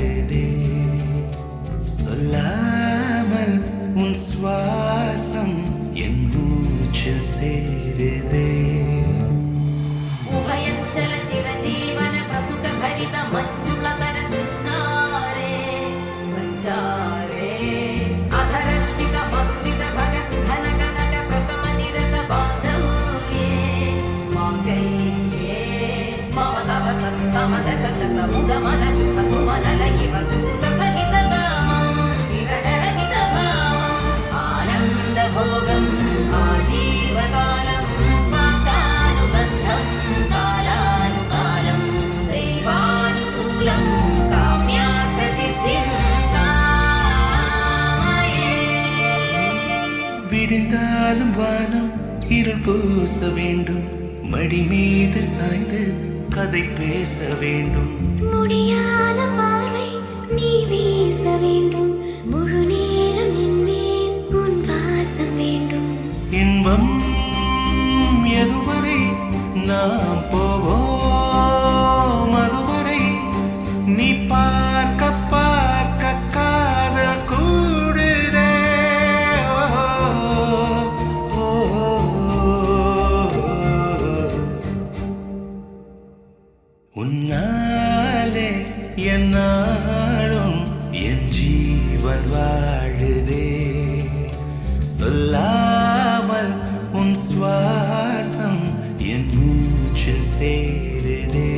வாழுதே சொல்லாமல் உன் சுவாசம் என் மூச்சில் சேருதே उभयकुशल चिरजीवन प्रसुख भरित मञ्जुलतर शृङ्गारे सञ्चारे अधर रुचित मधुरित भग सुधन कनक प्रशम निरत बान्धव्ये माङ्गल्ये मम तव सति समदश शत मुद मन शुभ सुमन लयिव सुसुत सहित कामं विरहरहित भावम् आनन्द भोगम् आजीवकालम् விடிந்தாலும் வானம் இருள் பூச வேண்டும் மடி மீது சாய்ந்து கதை பேச வேண்டும் முடியாத பார்வை நீ வீச வேண்டும் முழு நேரம் என் மேல் உன் வாசம் வேண்டும் இன்பம் எதுவரை நாம் போவோம் அதுவரை நீ பார்க்க பார்க்க காதல் கூடுதே உன்னாலே என்னாலும் என் ஜீவன் வாழுதே சொல்லாமல் உன் சுவாசம் என் மூச்சில் சேருதே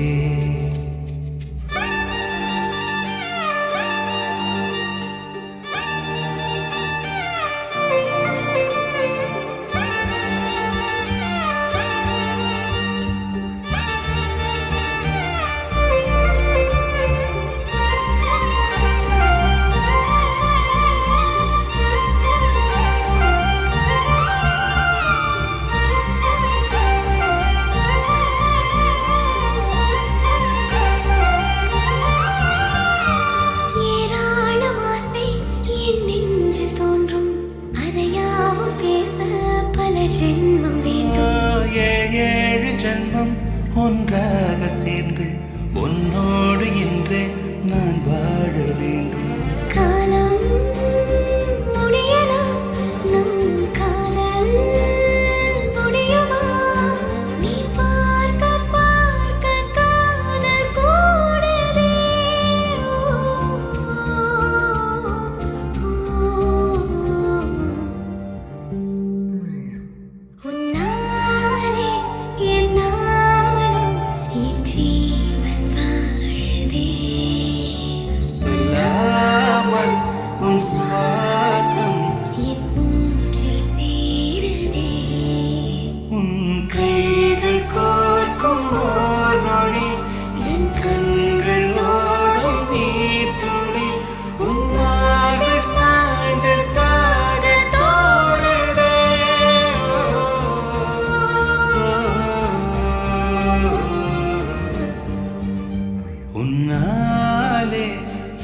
ஜென்மம் ஒன்றாக சேர்ந்து உன்னோடு இன்றே நான் வாழ வேண்டும் காலம் முடியலாம் நம் காதல் முடியுமா நீ பார்க்க பார்க்க காதல் கூடுதே உன்னாலே என்னாலும் என் ஜீவன் வாழுதே சொல்லாமல் உன் சுவாசம் என் மூச்சில் சேருதே உன் கைகள் கோர்க்கும் ஓர் நொடி என் கண்கள் ஓடும் நீர் துளி உன்னாக சாய்ந்து சாக தோடுதே உன்னாலே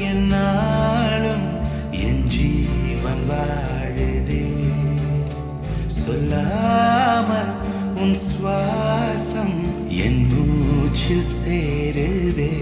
என்னாலும் என் ஜீவன் வாழுதே சொல்லாமல் உன் சுவாசம் என் மூச்சில் சேருதே